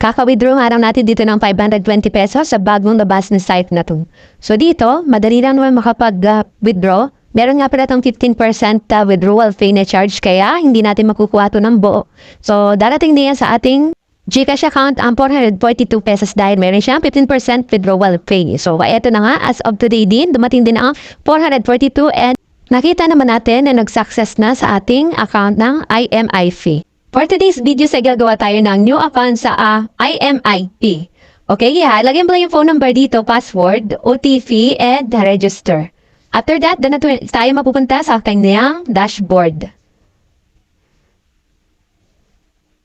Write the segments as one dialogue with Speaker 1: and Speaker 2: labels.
Speaker 1: Kaka-withdraw nga lang natin dito ng 520 pesos sa bagong labas na site na to. So dito, madali lang naman makapag-withdraw. Meron nga pala itong 15% withdrawal fee na charge kaya hindi natin makukuha ito ng buo. So darating din yan sa ating GCash account ang 442 pesos dahil meron siyang 15% withdrawal fee. So eto na nga, as of today din, dumating din ang 442 and nakita naman natin na nag-success na sa ating account ng IMI fee. For today's video, sa gagawa tayo ng new account sa IMIP. Okay, lagyan mo lang yung phone number dito, password, OTP, and register. After that, doon na tayo mapupunta sa kanyang dashboard.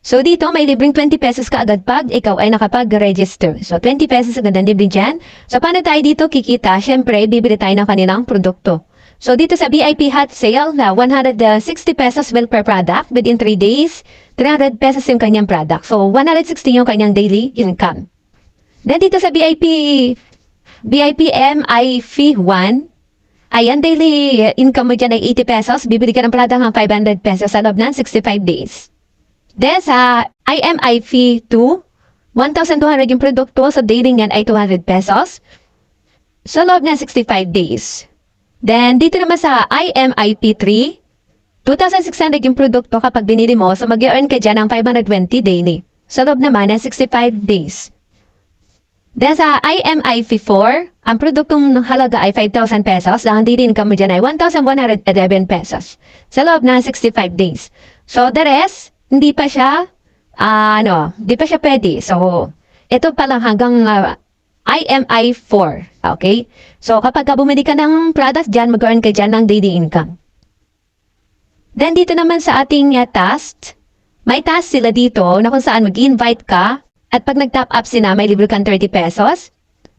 Speaker 1: So dito, may libreng 20 pesos ka agad pag ikaw ay nakapag-register. So 20 pesos agad ang libre dyan. So paano tayo dito kikita? Siyempre, bibili tayo ng kanilang produkto. So dito sa VIP hot sale na 160 pesos will per product within 3 days, 300 pesos yung kanyang product. So 160 yung kanyang daily income. Then dito sa VIP MI fee 1, ayan daily income mo dyan ay 80 pesos, bibili ka ng product ng 500 pesos sa loob ng 65 days. Then sa IMI fee 2, 1,200 yung produkto, sa daily yan ay 200 pesos sa loob ng 65 days. Then, dito naman sa IMIP3, 2,600 yung produkto kapag binili mo, so mag-earn ka dyan ng 520 daily. Sa loob naman ng 65 days. Then sa IMIP4, ang produktong halaga ay 5,000 pesos, ang daily income mo dyan ay 1,111 pesos. Sa loob ng 65 days. So, the rest, hindi pa siya pwede. So, ito pa lang hanggang IMI4. Okay? So, kapag bumili ka ng product dyan, mag-earn ka dyan ng daily income. Then, dito naman sa ating task, may task sila dito na kung saan mag-invite ka at pag nag-top up sila, may libre kang 30 pesos.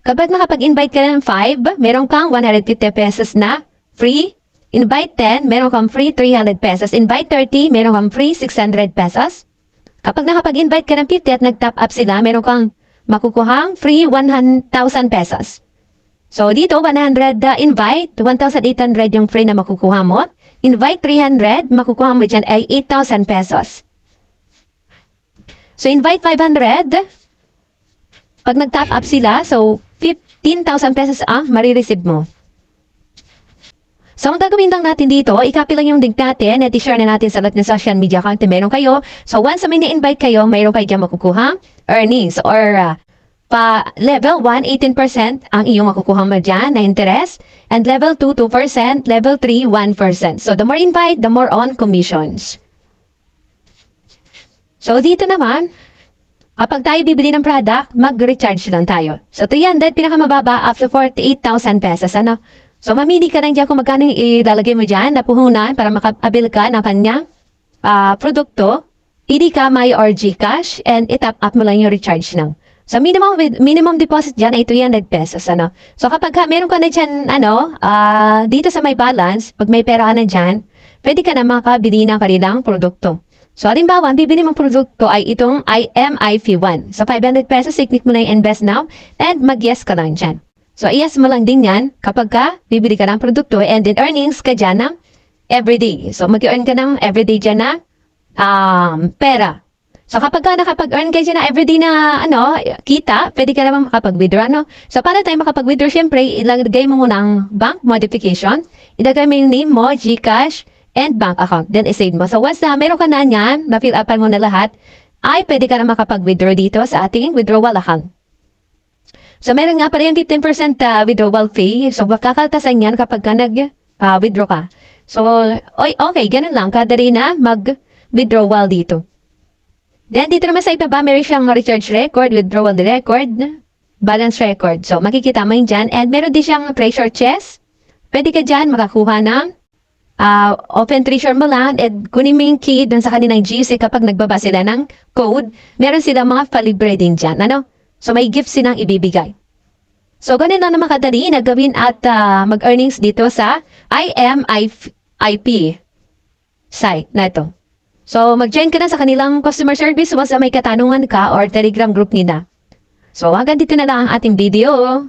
Speaker 1: Kapag nakapag-invite ka ng 5, meron kang 150 pesos na free. Invite 10, meron kang free 300 pesos. Invite 30, meron kang free 600 pesos. Kapag nakapag-invite ka ng 50 at nag-top up sila, meron kang makukuhang free 100,000 pesos. So, dito, 100 invite, 1,800 yung free na makukuha mo. Invite 300, makukuha mo dyan ay 8,000 pesos. So, invite 500, pag nag-top up sila, so, 15,000 pesos ang marireceive mo. So, ang gagawin lang natin dito, i-copy lang yung link natin at i-share na natin sa lahat ng social media account na meron kayo. So, once na may na-invite kayo, mayroon kayo dyan makukuha earnings or pa level 1, 18% ang iyong makukuha mo dyan na interest. And level 2, 2%. Level 3, 1%. So, the more invite, the more on commissions. So, dito naman, kapag tayo bibili ng product, mag-recharge lang tayo. So, 300, pinakamababa, up to 48,000 pesos. Ano? So, mamili ka lang dyan kung magkano ilalagay mo dyan na puhunan para makapabil ka ng kanyang produkto. Pili ka may or GCash and itap up mo lang yung recharge lang. So, minimum deposit dyan ay 300 pesos. Ano? So, kapag meron ka na dyan, dito sa may balance, pag may pera ka na dyan, pwede ka na makabili ng kanilang produkto. So, halimbawa, ang bibili mong produkto ay itong IMIP1. So, 500 pesos, i-click mo na yung invest now and mag-yes ka lang dyan. So, i-yes mo lang din yan kapag bibili ka ng produkto and then earnings ka dyan ng everyday. So, mag-earn ka ng everyday dyan na pera. So, kapag nakapag-earn ka dyan na everyday na kita, pwede ka naman makapag-withdraw. So, para tayo makapag-withdraw, syempre, ilagay mo muna ang bank modification. Ilagay mo yung name mo, GCash, and bank account. Then, isave mo. So, once na meron ka na yan, na-fill upan mo na lahat, ay pwede ka na makapag-withdraw dito sa ating withdrawal account. So, meron nga pala yung 15% withdrawal fee. So, kakaltasan yan kapag nag-withdraw ka. So, okay, ganun lang. Kadali na mag-withdrawal dito. Then, dito naman sa ibaba, meron siyang recharge record, withdrawal record, balance record. So, makikita mo yun dyan. And meron din siyang treasure chest. Pwede ka dyan makakuha ng open treasure mo lang and kunin mo yung key dun sa kanilang GC kapag nagbaba sila ng code. Meron silang mga palibre din dyan. So, may gift silang ibibigay. So, ganun lang naman kadali na gawin at mag-earnings dito sa IMIP site na ito. So, mag-join ka na sa kanilang customer service once may katanungan ka or Telegram group nila. So, hanggang dito na lang ang ating video.